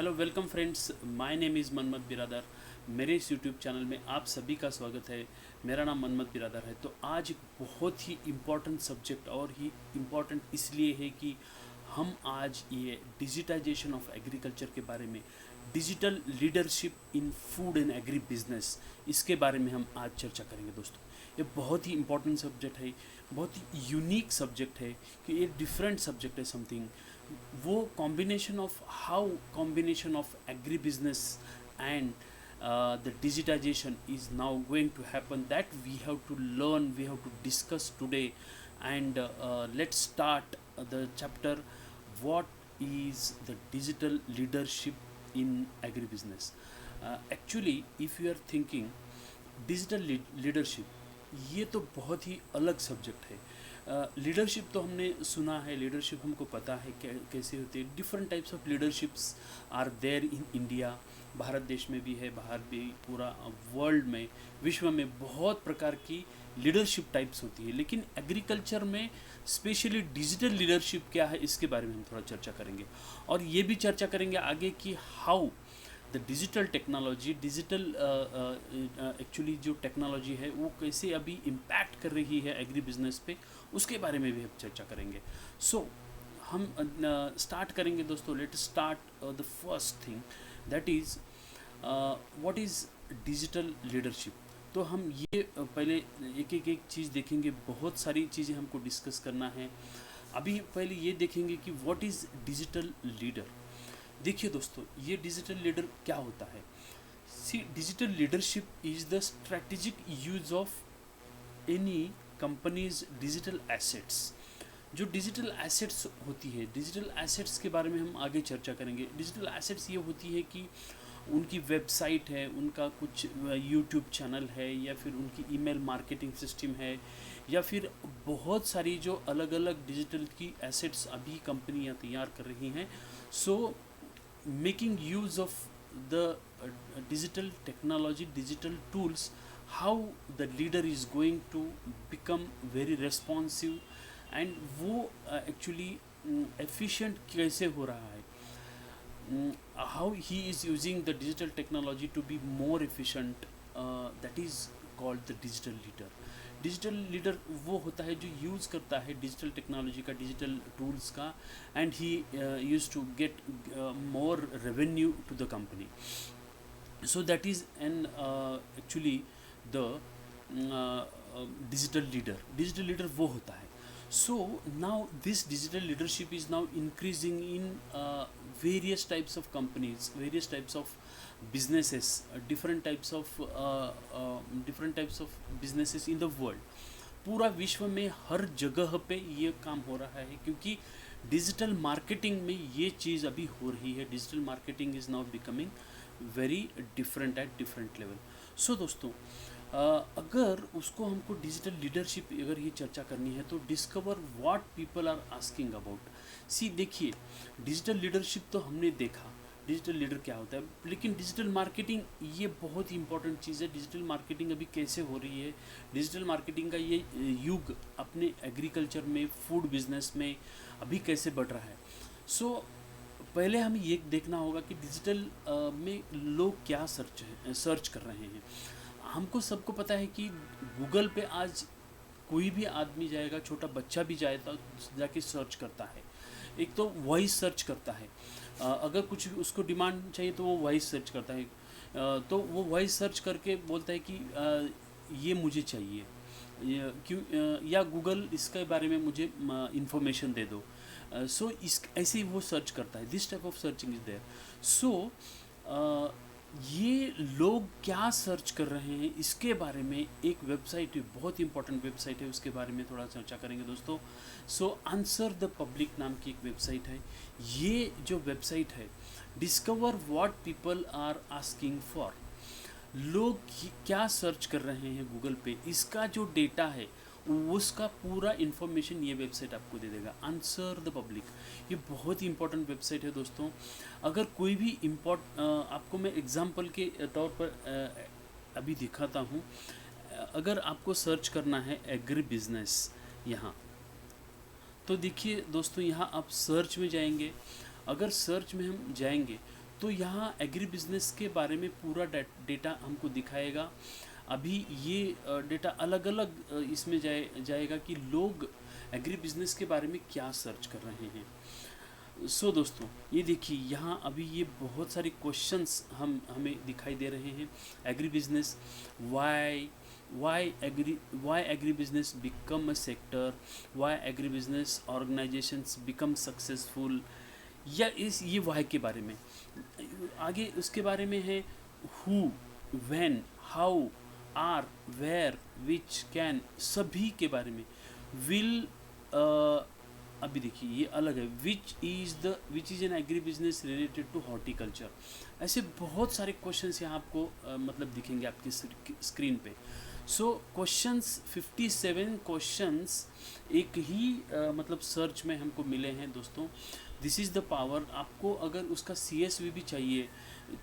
Hello welcome friends, my name is Manmath बिरादर। मेरे इस यूट्यूब चैनल में आप सभी का स्वागत है। मेरा नाम मनमत बिरादर है। तो आज एक बहुत ही इम्पॉर्टेंट सब्जेक्ट और ही इम्पॉर्टेंट इसलिए है कि हम आज ये डिजिटाइजेशन ऑफ एग्रीकल्चर के बारे में, digital leadership in food and agri business, इसके बारे में हम आज चर्चा करेंगे दोस्तों। ये बहुत ही इम्पॉर्टेंट सब्जेक्ट है, बहुत ही यूनिक सब्जेक्ट है कि ये डिफरेंट सब्जेक्ट है समथिंग। वो combination of how combination of agri business and the digitization is now going to happen, that we have to learn, we have to discuss today. And let's start the chapter, what is the digital leadership in agribusiness. Actually, if you are thinking digital leadership, ये तो बहुत ही अलग subject है। Leadership तो हमने सुना है, leadership हमको पता है कैसे होती है। Different types of leaderships are there in India. Bharat देश में भी है, बाहर भी, पूरा वर्ल्ड में, विश्व में बहुत प्रकार की लीडरशिप टाइप्स होती है। लेकिन एग्रीकल्चर में स्पेशली डिजिटल लीडरशिप क्या है, इसके बारे में हम थोड़ा चर्चा करेंगे। और ये भी चर्चा करेंगे आगे कि how the digital technology, digital actually जो टेक्नोलॉजी है वो कैसे अभी इम्पैक्ट कर रही है एग्री बिजनेस पे, उसके बारे में भी हम चर्चा करेंगे। सो हम स्टार्ट करेंगे दोस्तों। Let start the first thing, that is what is digital leadership. तो हम ये पहले एक चीज़ देखेंगे, बहुत सारी चीज़ें हमको डिस्कस करना है। अभी पहले ये देखेंगे कि व्हाट इज़ डिजिटल लीडर। देखिए दोस्तों, ये डिजिटल लीडर क्या होता है। See, digital leadership is the strategic use of any company's digital assets. जो डिजिटल एसेट्स होती है, डिजिटल एसेट्स के बारे में हम आगे चर्चा करेंगे। डिजिटल एसेट्स ये होती है कि उनकी वेबसाइट है, उनका कुछ यूट्यूब चैनल है, या फिर उनकी ईमेल मार्केटिंग सिस्टम है, या फिर बहुत सारी जो अलग अलग डिजिटल की एसेट्स अभी कंपनियां तैयार कर रही हैं। सो making use of the digital technology, digital tools, how the leader is going to become very responsive, and वो actually efficient कैसे हो रहा है, how he is using the digital technology to be more efficient, that is called the digital leader. Digital leader वो होता है जो use करता है डिजिटल टेक्नोलॉजी का, डिजिटल टूल्स का, and he use to get more revenue to the company. So that is an actually the digital leader. Digital leader वो होता है। So now this digital leadership is now increasing in various types of companies, various types of businesses, different types of businesses in the world। पूरा विश्व में हर जगह पे ये काम हो रहा है, क्योंकि डिजिटल मार्केटिंग में ये चीज़ अभी हो रही है। Digital marketing is now becoming very different at different level. So दोस्तों, अगर उसको हमको डिजिटल लीडरशिप अगर ये चर्चा करनी है, तो discover what people are asking about. See, देखिए, डिजिटल लीडरशिप तो हमने देखा, डिजिटल लीडर क्या होता है, लेकिन डिजिटल मार्केटिंग ये बहुत ही इंपॉर्टेंट चीज़ है। डिजिटल मार्केटिंग अभी कैसे हो रही है, डिजिटल मार्केटिंग का ये युग अपने एग्रीकल्चर में, फूड बिजनेस में अभी कैसे बढ़ रहा है। सो पहले हमें ये देखना होगा कि डिजिटल में लोग क्या सर्च कर रहे हैं। हमको सबको पता है कि गूगल पे आज कोई भी आदमी जाएगा, छोटा बच्चा भी जाएगा, जाके सर्च करता है। एक तो वॉइस सर्च करता है, अगर कुछ उसको डिमांड चाहिए तो वो वॉइस सर्च करता है। तो वो वॉइस सर्च करके बोलता है कि ये मुझे चाहिए, या गूगल इसके बारे में मुझे इंफॉर्मेशन दे दो। सो इस ऐसे ही वो सर्च करता है। This type of searching is there. So ये लोग क्या सर्च कर रहे हैं, इसके बारे में एक वेबसाइट है, बहुत इंपॉर्टेंट वेबसाइट है, उसके बारे में थोड़ा चर्चा करेंगे दोस्तों। सो आंसर द पब्लिक नाम की एक वेबसाइट है। ये जो वेबसाइट है, discover what people are asking for, लोग क्या सर्च कर रहे हैं गूगल पे, इसका जो डेटा है उसका पूरा इन्फॉर्मेशन ये वेबसाइट आपको दे देगा। आंसर द पब्लिक, ये बहुत ही इंपॉर्टेंट वेबसाइट है दोस्तों। अगर कोई भी आपको मैं एग्जांपल के तौर पर अभी दिखाता हूँ। अगर आपको सर्च करना है एग्री बिजनेस यहाँ, तो देखिए दोस्तों, यहाँ आप सर्च में जाएंगे। अगर सर्च में हम जाएंगे तो यहाँ एग्री बिजनेस के बारे में पूरा डेटा हमको दिखाएगा। अभी ये डेटा अलग अलग इसमें जाएगा कि लोग एग्री बिजनेस के बारे में क्या सर्च कर रहे हैं। सो दोस्तों, ये देखिए यहाँ अभी ये बहुत सारे क्वेश्चंस हमें दिखाई दे रहे हैं। Agri business, why agribusiness become a sector, why agribusiness organizations become successful, या ये वाई के बारे में। आगे उसके बारे में है who, when, how, are, where, which, can, सभी के बारे में। विल, अभी देखिए ये अलग है, which is an agri business related to horticulture. ऐसे बहुत सारे क्वेश्चंस यहाँ आपको मतलब दिखेंगे आपकी स्क्रीन पे। सो क्वेश्चंस 57 क्वेश्चंस एक ही मतलब सर्च में हमको मिले हैं दोस्तों। This is the power. आपको अगर उसका CSV भी चाहिए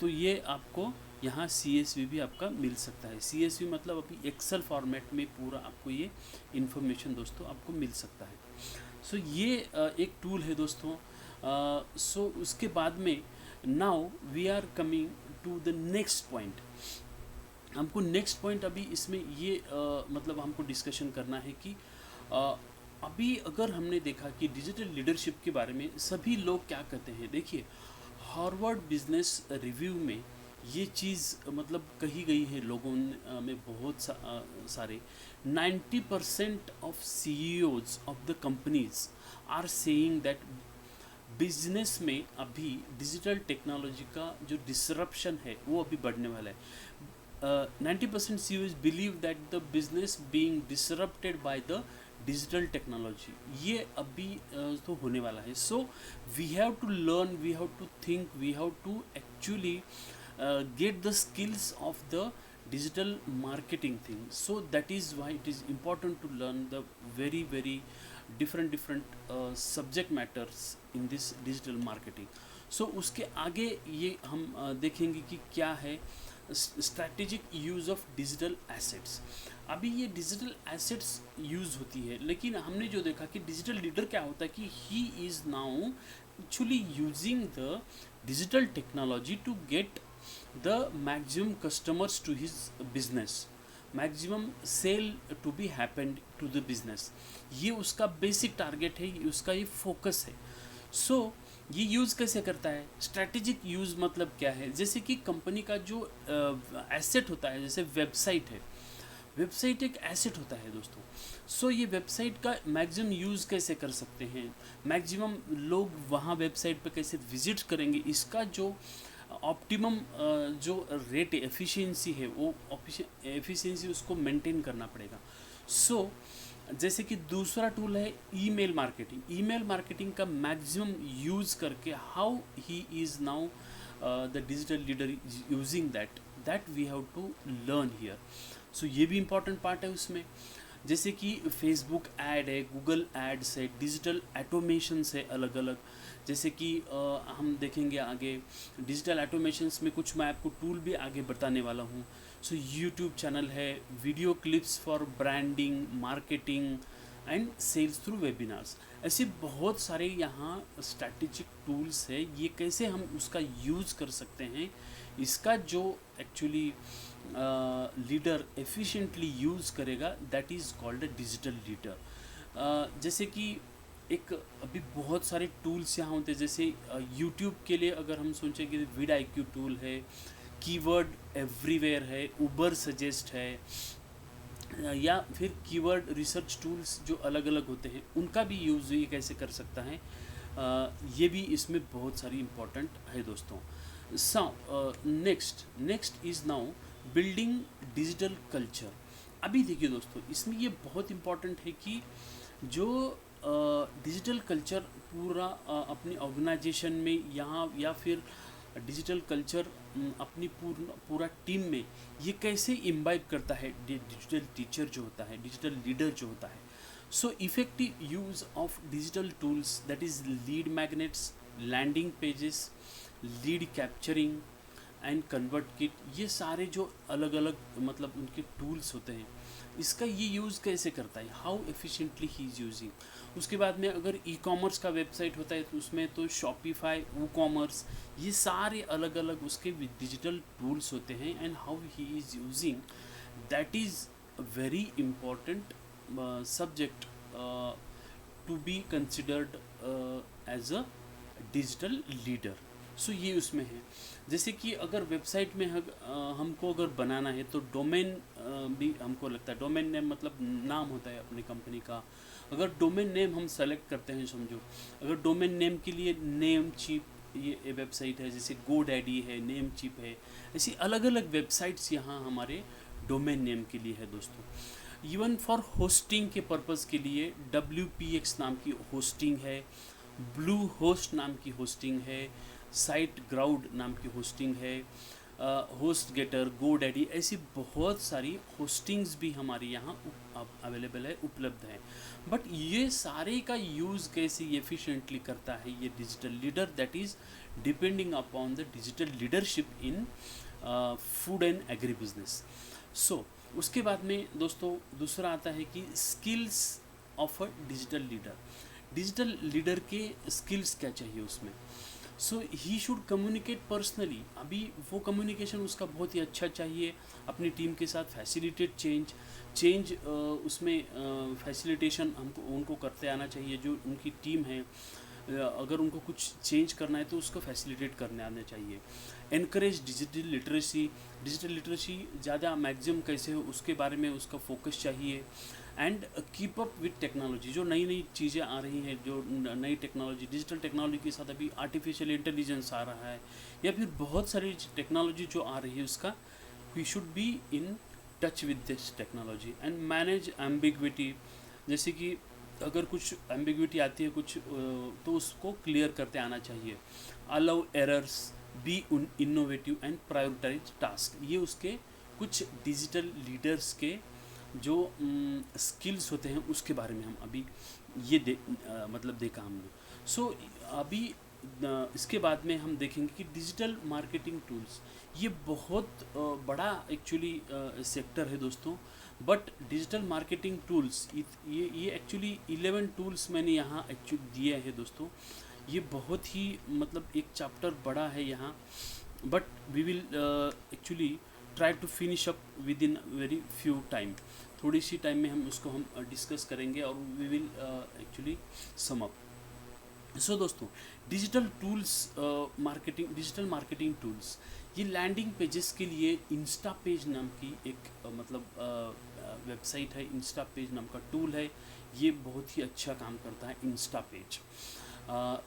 तो ये आपको यहाँ CSV भी आपका मिल सकता है। CSV मतलब अभी एक्सेल फॉर्मेट में पूरा आपको ये इन्फॉर्मेशन दोस्तों आपको मिल सकता है। सो ये एक टूल है दोस्तों। सो उसके बाद में now we are coming to the next point. हमको नेक्स्ट पॉइंट अभी इसमें ये मतलब हमको डिस्कशन करना है कि अभी अगर हमने देखा कि डिजिटल लीडरशिप के बारे में सभी लोग क्या कहते हैं। देखिए हार्वर्ड बिजनेस रिव्यू में ये चीज़ मतलब कही गई है लोगों में बहुत सारे 90% of CEOs of the companies are saying that business में अभी डिजिटल टेक्नोलॉजी का जो डिसरप्शन है वो अभी बढ़ने वाला है। 90% CEOs believe that the business being disrupted by the digital technology, ये अभी तो होने वाला है। So we have to learn, we have to think, we have to actually get the skills of the digital marketing thing. So that is why it is important to learn the very different subject matters in this digital marketing. So उसके आगे ये हम देखेंगे कि क्या है strategic use of digital assets. अभी ये डिजिटल एसेट्स यूज़ होती है, लेकिन हमने जो देखा कि डिजिटल लीडर क्या होता है कि he is now actually using the digital technology to get the maximum customers to his business, maximum sale to be happened to the business। ये उसका बेसिक टारगेट है, ये उसका ये फोकस है। सो ये यूज़ कैसे करता है? स्ट्रैटेजिक यूज़ मतलब क्या है? जैसे कि कंपनी का जो एसेट होता है, जैसे वेबसाइट है, वेबसाइट एक एसेट होता है दोस्तों। सो ये वेबसाइट का मैक्सिमम यूज़ कैसे कर सकते हैं, मैक्सिमम लोग वहाँ वेबसाइट पे कैसे विजिट करेंगे, इसका जो ऑप्टिमम जो रेट एफिशिएंसी है वो एफिशिएंसी उसको मेंटेन करना पड़ेगा। सो जैसे कि दूसरा टूल है ईमेल मार्केटिंग। ईमेल मार्केटिंग का मैक्सिमम यूज़ करके how he is now the digital leader using that we have to learn here. So ये भी इम्पॉर्टेंट पार्ट है उसमें। जैसे कि फेसबुक ऐड है, गूगल एड्स है, डिजिटल ऑटोमेशंस है अलग अलग। जैसे कि हम देखेंगे आगे डिजिटल ऑटोमेशंस में कुछ मैं आपको टूल भी आगे बताने वाला हूँ। सो यूट्यूब चैनल है, video clips for branding, marketing and sales through webinars. ऐसे बहुत सारे यहाँ स्ट्रैटेजिक टूल्स है। ये कैसे हम उसका यूज़ कर सकते हैं, इसका जो एक्चुअली लीडर एफिशिएंटली यूज़ करेगा, that is called a digital leader. जैसे कि एक अभी बहुत सारे टूल्स यहाँ होते हैं। जैसे यूट्यूब के लिए अगर हम सोचें कि vidIQ टूल है, कीवर्ड एवरीवेयर है, उबर सजेस्ट है, या फिर कीवर्ड रिसर्च टूल्स जो अलग अलग होते हैं उनका भी यूज़ ये कैसे कर सकता है, ये भी इसमें बहुत सारी इम्पोर्टेंट है दोस्तों। Next is now building digital culture. अभी देखिए दोस्तों, इसमें ये बहुत इम्पोर्टेंट है कि जो डिजिटल कल्चर पूरा अपनी ऑर्गेनाइजेशन में यहाँ या फिर डिजिटल कल्चर अपनी पूरा टीम में ये कैसे इम्बाइब करता है डिजिटल टीचर जो होता है, डिजिटल लीडर जो होता है। So effective use of digital tools, that is lead magnets, landing pages, lead capturing and convert kit, ये सारे जो अलग अलग मतलब उनके टूल्स होते हैं, इसका ये यूज़ कैसे करता है, how efficiently he is using. उसके बाद में अगर ई कॉमर्स का वेबसाइट होता है तो उसमें तो शॉपिफाई, वू कॉमर्स, ये सारे अलग अलग उसके डिजिटल टूल्स होते हैं, and how he is using, that is very important subject to be considered as a digital leader. So ये उसमें है। जैसे कि अगर वेबसाइट में हमको अगर बनाना है तो डोमेन भी हमको लगता है, डोमेन नेम मतलब नाम होता है अपनी कंपनी का। अगर डोमेन नेम हम सेलेक्ट करते हैं, समझो अगर डोमेन नेम के लिए नेम चीप ये वेबसाइट है, जैसे GoDaddy है, नेम चीप है, ऐसी अलग अलग वेबसाइट्स यहाँ हमारे डोमेन नेम के लिए है दोस्तों। इवन फॉर होस्टिंग के पर्पज़ के लिए WPX नाम की होस्टिंग है, ब्लू होस्ट नाम की होस्टिंग है, साइट ग्राउड नाम की होस्टिंग है, होस्ट गेटर, GoDaddy, ऐसी बहुत सारी होस्टिंग्स भी हमारे यहाँ अवेलेबल है, उपलब्ध है। बट ये सारे का यूज़ कैसे एफिशिएंटली करता है ये digital leader, that is depending upon the digital leadership in food and agri business. So उसके बाद में दोस्तों दूसरा आता है कि skills of a digital leader. Digital leader के स्किल्स क्या चाहिए उसमें। So he should communicate personally. अभी वो कम्युनिकेशन उसका बहुत ही अच्छा चाहिए अपनी टीम के साथ, फैसिलिटेट चेंज उसमें फैसिलिटेशन हमको उनको करते आना चाहिए। जो उनकी टीम है अगर उनको कुछ चेंज करना है तो उसको फैसिलिटेट करने आना चाहिए। Encourage digital literacy, digital literacy ज़्यादा मैक्सिमम कैसे हो उसके बारे में उसका फोकस चाहिए। And keep up with technology, जो नई नई चीज़ें आ रही हैं, जो नई टेक्नोलॉजी, डिजिटल टेक्नोलॉजी के साथ अभी आर्टिफिशियल इंटेलिजेंस आ रहा है या फिर बहुत सारी टेक्नोलॉजी जो आ रही है उसका we should be in touch with this technology. And manage ambiguity, जैसे कि अगर कुछ एम्बिग्विटी आती है कुछ तो उसको क्लियर करते आना चाहिए। Allow errors, be innovative and prioritise task, ये उसके कुछ डिजिटल लीडर्स के जो स्किल्स होते हैं उसके बारे में हम अभी ये मतलब देखा हमने। सो अभी इसके बाद में हम देखेंगे कि डिजिटल मार्केटिंग टूल्स, ये बहुत बड़ा एक्चुअली सेक्टर है दोस्तों। बट डिजिटल मार्केटिंग टूल्स ये एक्चुअली 11 टूल्स मैंने यहाँ एक्चुअली दिए हैं दोस्तों। ये बहुत ही मतलब एक चैप्टर बड़ा है यहाँ, but we will actually try to finish up within very few time. थोड़ी सी टाइम में हम उसको हम डिस्कस करेंगे और we will actually sum up. So दोस्तों digital tools digital marketing tools, ये लैंडिंग पेजेस के लिए इंस्टा पेज नाम की एक मतलब वेबसाइट है, इंस्टा पेज नाम का टूल है। ये बहुत ही अच्छा काम करता है इंस्टा पेज।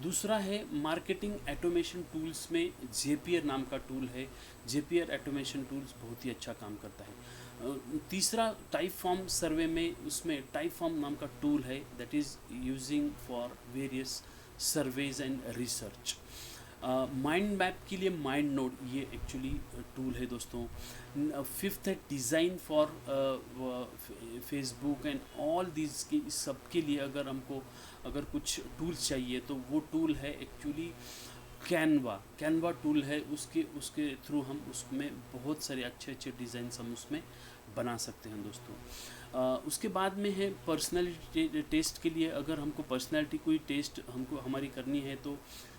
दूसरा है मार्केटिंग ऑटोमेशन टूल्स में जेपियर नाम का टूल है। जेपियर ऑटोमेशन टूल्स बहुत ही अच्छा काम करता है। तीसरा टाइप फॉर्म सर्वे में, उसमें टाइप फॉर्म नाम का टूल है, that is using for various surveys and research. Mind map के लिए माइंड नोड ये एक्चुअली टूल है दोस्तों। फिफ्थ है design for Facebook and all these के सब के लिए अगर हमको अगर कुछ टूल्स चाहिए तो वो टूल है एक्चुअली कैनवा टूल है। उसके थ्रू हम उसमें बहुत सारे अच्छे अच्छे डिज़ाइंस हम उसमें बना सकते हैं दोस्तों। उसके बाद में है पर्सनैलिटी टेस्ट के लिए, अगर हमको पर्सनैलिटी कोई टेस्ट हमको हमारी करनी है तो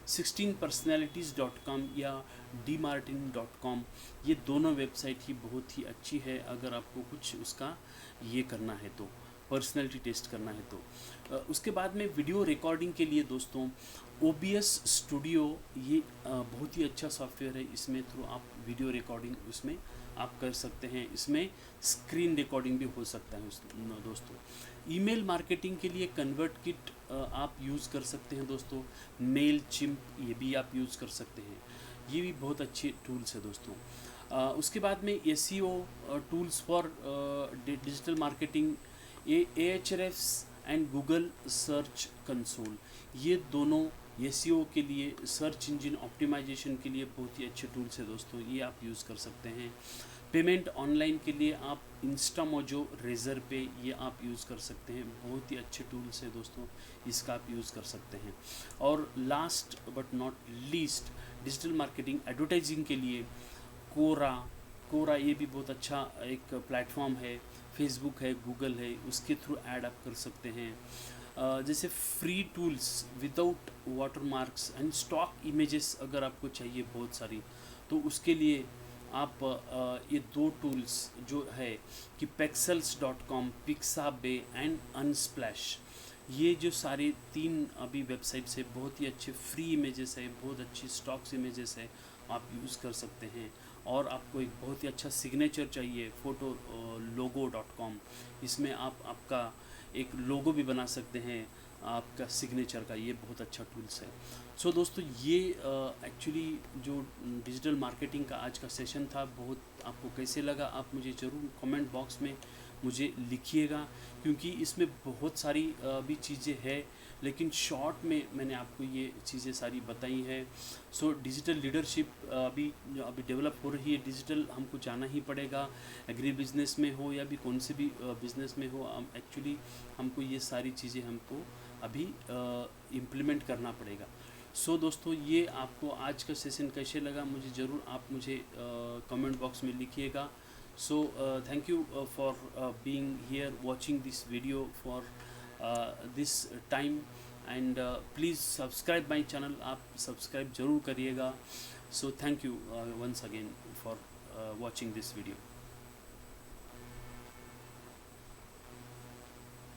16personalities.com या dmartin.com, ये दोनों वेबसाइट ही बहुत ही अच्छी है अगर आपको कुछ उसका ये करना है तो, पर्सनैलिटी टेस्ट करना है तो। उसके बाद में वीडियो रिकॉर्डिंग के लिए दोस्तों OBS स्टूडियो, ये बहुत ही अच्छा सॉफ्टवेयर है। इसमें थ्रू आप वीडियो रिकॉर्डिंग उसमें आप कर सकते हैं, इसमें स्क्रीन रिकॉर्डिंग भी हो सकता है दोस्तों। ईमेल मार्केटिंग के लिए कन्वर्ट किट आप यूज़ कर सकते हैं दोस्तों। मेल चिम्प ये भी आप यूज़ कर सकते हैं, ये भी बहुत अच्छे टूल्स है दोस्तों। उसके बाद में SEO tools for digital marketing, Ahrefs and Google search console, ये दोनों SEO के लिए, सर्च इंजन ऑप्टिमाइजेशन के लिए बहुत ही अच्छे टूल्स है दोस्तों, ये आप यूज़ कर सकते हैं। पेमेंट ऑनलाइन के लिए आप इंस्टामोजो, रेजर पे, ये आप यूज़ कर सकते हैं, बहुत ही अच्छे टूल्स है दोस्तों, इसका आप यूज़ कर सकते हैं। और last but not least digital marketing advertising के लिए कोरा, कोरा ये भी बहुत अच्छा एक प्लेटफॉर्म है। फेसबुक है, गूगल है, उसके थ्रू ऐड आप कर सकते हैं। जैसे free tools without watermarks and stock images अगर आपको चाहिए बहुत सारी, तो उसके लिए आप ये दो टूल्स जो है कि pexels.com, पिक्साबे एंड अनस्प्लैश, ये जो सारे तीन अभी वेबसाइट्स है, बहुत ही अच्छे फ्री इमेजेस है, बहुत अच्छी स्टॉक्स इमेजेस है, आप यूज़ कर सकते हैं। और आपको एक बहुत ही अच्छा सिग्नेचर चाहिए, फोटो logo.com, इसमें आप आपका एक लोगो भी बना सकते हैं आपका सिग्नेचर का, ये बहुत अच्छा टूल्स है। सो दोस्तों, ये एक्चुअली जो डिजिटल मार्केटिंग का आज का सेशन था, बहुत आपको कैसे लगा आप मुझे ज़रूर कमेंट बॉक्स में मुझे लिखिएगा, क्योंकि इसमें बहुत सारी भी चीज़ें हैं, लेकिन शॉर्ट में मैंने आपको ये चीज़ें सारी बताई हैं। सो डिजिटल लीडरशिप अभी डेवलप हो रही है, डिजिटल हमको जाना ही पड़ेगा, एग्री बिजनेस में हो या भी कौन से भी बिज़नेस में हो, एक्चुअली हमको ये सारी चीज़ें हमको अभी इम्प्लीमेंट करना पड़ेगा। सो दोस्तों, ये आपको आज का सेशन कैसे लगा मुझे ज़रूर आप मुझे कमेंट बॉक्स में लिखिएगा। So thank you for being here watching this video for this time, and please subscribe my channel, आप सब्सक्राइब ज़रूर करिएगा। So thank you once again for watching this video.